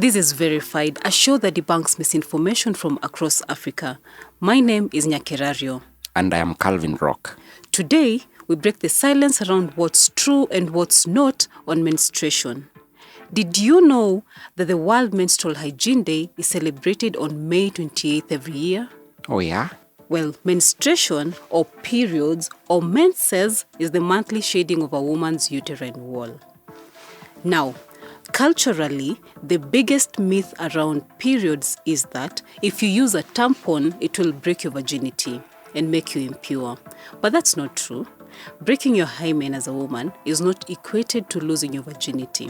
This is Verified, a show that debunks misinformation from across Africa. My name is Nyakerario. And I am Calvin Rock. Today, we break the silence around what's true and what's not on menstruation. Did you know that the World Menstrual Hygiene Day is celebrated on May 28th every year? Oh yeah? Well, menstruation or periods or menses is the monthly shading of a woman's uterine wall. Now, culturally, the biggest myth around periods is that if you use a tampon, it will break your virginity and make you impure. But that's not true. Breaking your hymen as a woman is not equated to losing your virginity.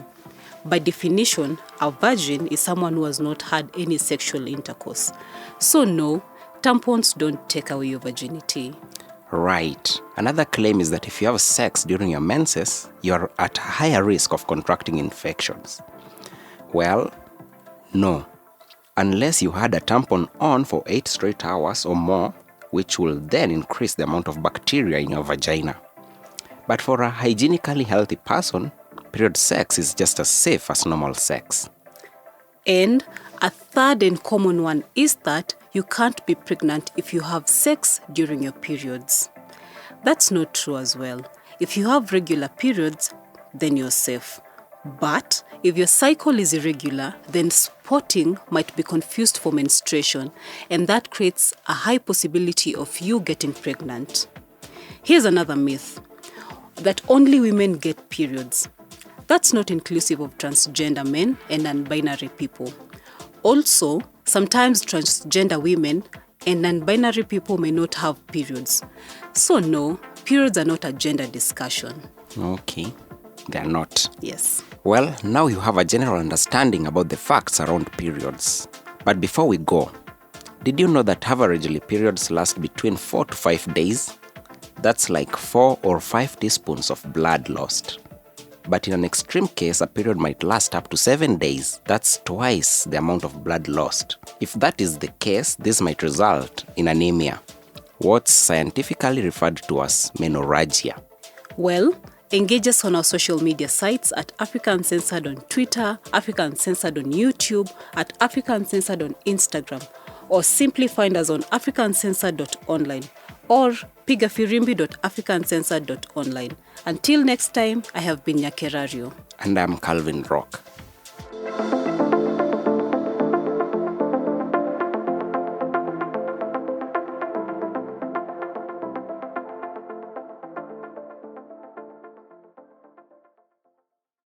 By definition, a virgin is someone who has not had any sexual intercourse. So no, tampons don't take away your virginity. Right. Another claim is that if you have sex during your menses, you are at higher risk of contracting infections. Well, no. Unless you had a tampon on for 8 straight hours or more, which will then increase the amount of bacteria in your vagina. But for a hygienically healthy person, period sex is just as safe as normal sex. And a third and common one is that you can't be pregnant if you have sex during your periods. That's not true as well. If you have regular periods, then you're safe. But if your cycle is irregular, then spotting might be confused for menstruation, and that creates a high possibility of you getting pregnant. Here's another myth, that only women get periods. That's not inclusive of transgender men and non-binary people. Also, sometimes transgender women and non-binary people may not have periods. So no, periods are not a gender discussion. Okay, they are not. Yes. Well, now you have a general understanding about the facts around periods. But before we go, did you know that averagely periods last between 4 to 5 days? That's like 4 or 5 teaspoons of blood lost. But in an extreme case, a period might last up to 7 days. That's twice the amount of blood lost. If that is the case, this might result in anemia, what's scientifically referred to as menorrhagia. Well, engage us on our social media sites at Africa Uncensored on Twitter, Africa Uncensored on YouTube, at Africa Uncensored on Instagram, or simply find us on africauncensored.online or pigafirimbi.africauncensored.online. Until next time, I have been Nyakerario. And I'm Calvin Rock.